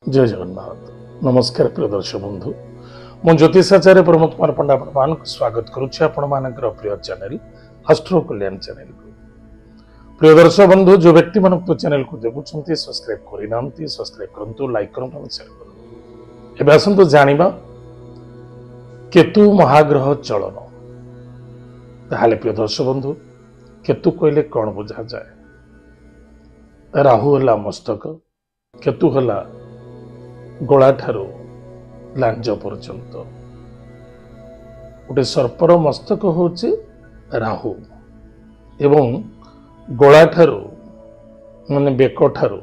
जय जगन्नाथ नमस्कार प्रिय दर्शक बंधु मु ज्योतिषाचार्य प्रमोद कुमार पंडा आपण स्वागत करुच्ची आपण मानकर प्रिय चैनल एस्ट्रो कल्याण चैनल को। प्रिय दर्शक बंधु जो व्यक्ति मन चैनल को देखुंत सब्सक्राइब करना सब्सक्राइब करूँ लाइक करूँ शेयर करूँ। एवं आसतु जानिबा केतु महाग्रह चलन। ताहले प्रिय दर्शक बंधु केतु कहले कौन बुझा जाए। राहु है मस्तक, केतु है गोला ठारू लांज पर्यंत। गोटे सर्पर मस्तक होची राहु एवं गोला ठारू माने बेक ठारू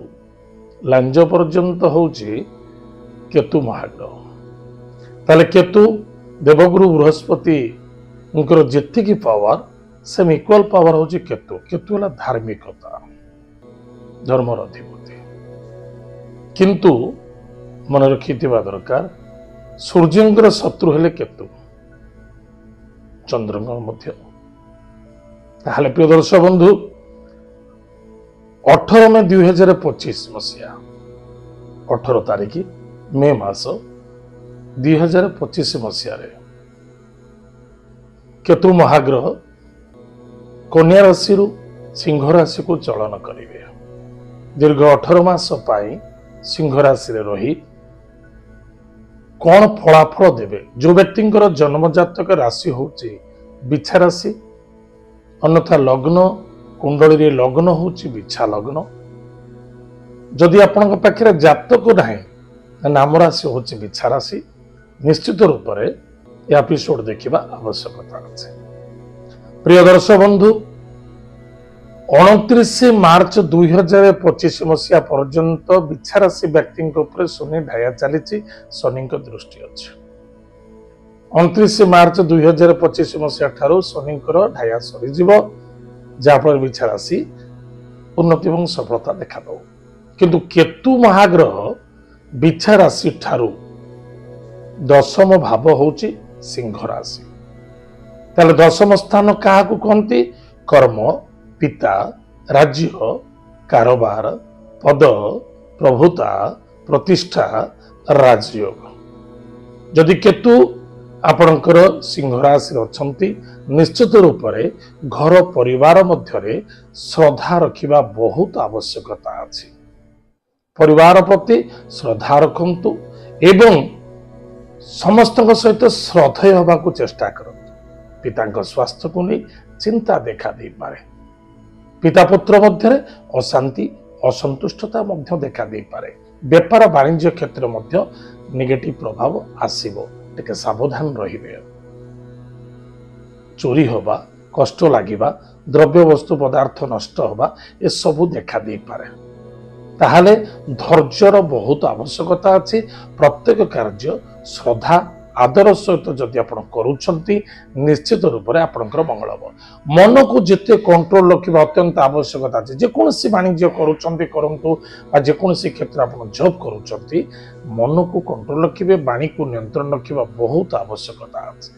लांज पर्यंत होची केतु महाग्रह। ताले केतु देवगुरु बृहस्पति जेतिकी पावर सेम इक्वल पावर होची केतु। केतु है धार्मिकता धर्मर अधिपति। किंतु मन रखि दरकार सूर्यंकर शत्रु हेले केतु चंद्रंग मध्य। ताहले प्रिय दर्शक बंधु 18 मे 2025 मसीहा 18 तारिख मे मास 2025 मसीह केतु महाग्रह कन्या राशि सिंह राशि को चलन करेंगे। दीर्घ 18 मास पाई सिंह राशि रही कौन फलाफल देवे। जो व्यक्ति जन्म जातक राशि होची बिछा राशि अन्यथा लग्न कुंडली रे लग्न होची बिछा लग्न। जदि आपण पाखे जातक ना नाम राशि होची बिछा राशि निश्चित रूप से यह एपिसोड देखा आवश्यकता अच्छे। प्रिय दर्शक बंधु 29 मार्च 2025 मसीहा पर्यंत बिछा राशि व्यक्ति शनि ढाया चली शनि दृष्टि अच्छे। 29 मार्च 2025 मसीहा ठारू शनि ढाया सरीज जहाँफल बिछा राशि उन्नति और सफलता देखा दो। किंतु केतु महाग्रह बिछा राशि ठारू दशम भाव होची सिंह राशि। ताले दशम स्थान क्या कहती? कर्म, पिता, राज्य, कारोबार, पद, प्रभुता, प्रतिष्ठा, राजयोग। जदि केतु आपणकर सिंह राशि अच्छी निश्चित रूप से घर परिवार मध्य श्रद्धा रखा बहुत आवश्यकता अच्छी। परिवार प्रति श्रद्धा रखंतु एवं समस्त सहित श्रद्धेय होगा चेष्टा करंतु। पिता स्वास्थ्य को नहीं चिंता देखा दे पारे। पिता पुत्र मध्य अशांति असंतुष्टता मध्य देखा दे पारे। व्यापार वाणिज्य क्षेत्र मध्य नेगेटिव प्रभाव आसीबो, टिके सावधान रहिबे। चोरी होबा, कष्ट लागिबा, द्रव्य वस्तु पदार्थ नष्ट होबा ए सबु देखा दे पारे। ताहले धैर्यर बहुत आवश्यकता अच्छी। प्रत्येक कार्य श्रद्धा आदर सहित जदि आप करुछंती निश्चित रूप से आपंकर मंगल हम। मन को जिते कंट्रोल रखा अत्यंत आवश्यकता अच्छे। जेकोसी वाणिज्य करुछंती करंतु बा जेकोसी क्षेत्र आप जॉब करुछंती मन को कंट्रोल रखिबे, वाणी को नियंत्रण रखा बहुत आवश्यकता अच्छे।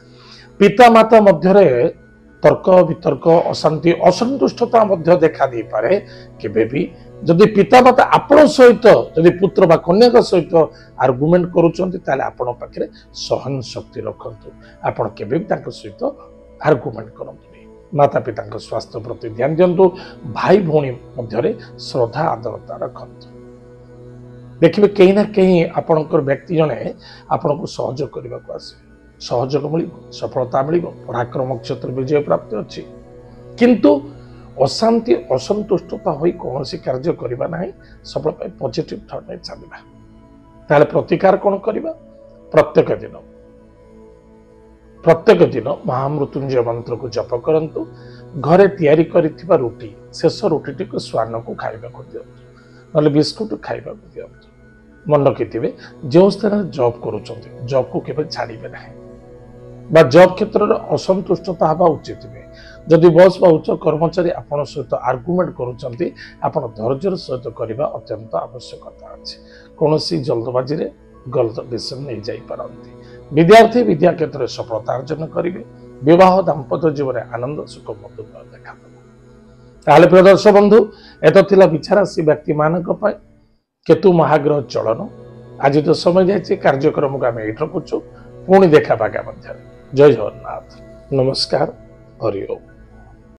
पिता माता मध्य तर्क वितर्क अशांति असंतुष्टता मध्य देखा दे पारे। केबे भी जदि पिता माता आपण सहित जदि पुत्र बा कन्या सहित आर्गुमेंट करुछंती ताले आपण पाखरे सहन शक्ति रखंतु। आपण केबे भी सहित आर्गुमेंट करंतु। माता पिता स्वास्थ्य प्रति ध्यान दियंतु। भाई भौणी मध्य श्रद्धा आदरता रखंतु। देखिए कहीं ना कहीं आपणकर व्यक्ति जने आपन को सहयोग करने को आसे, सहयोग मिल सफलता मिल पराक्रम क्षेत्र विजय प्राप्त अच्छी। किंतु अशांति असंतुष्टता हो कौन कार्य करना ना सब पॉजिटिव थॉट में चलना। ताले प्रतिकार कौन करवा? प्रत्येक दिन महामृत्युंजय मंत्र को जप करंतु। घरे तैयारी करिथिबा रुटी शेष रुटी को स्वान को खाइबा को दियंतु, नले बिस्कुट खाइबा को दियंतु। मन रखिथिबे जो स्थान जॉब करूछंती जॉब को केबे छाड़िबे नाही बा जॉब क्षेत्र में असंतुष्टता हवा उचित नुहे। जदि बस बा उच्च कर्मचारी आपण सहित आर्गुमेंट करुछंती आपण धैर्यर सहित करबा अत्यंत आवश्यकता अछि। कौनसी जल्दबाजी रे गलत डिसीजन नहीं जाई पारंती। विद्यार्थी विद्या क्षेत्र में सफलता अर्जन करेंगे। विवाह दाम्पत्य जीवन आनंद सुख मधुर देखा ताहले प्रिय दर्शक बंधु एत थिला बिछा राशि व्यक्ति मानक केतु महाग्रह चलन आज तो समय जाए कार्यक्रम को आम ये रखुचु पुणी देखा आगामी जय जगन्नाथ नमस्कार हरि ओम।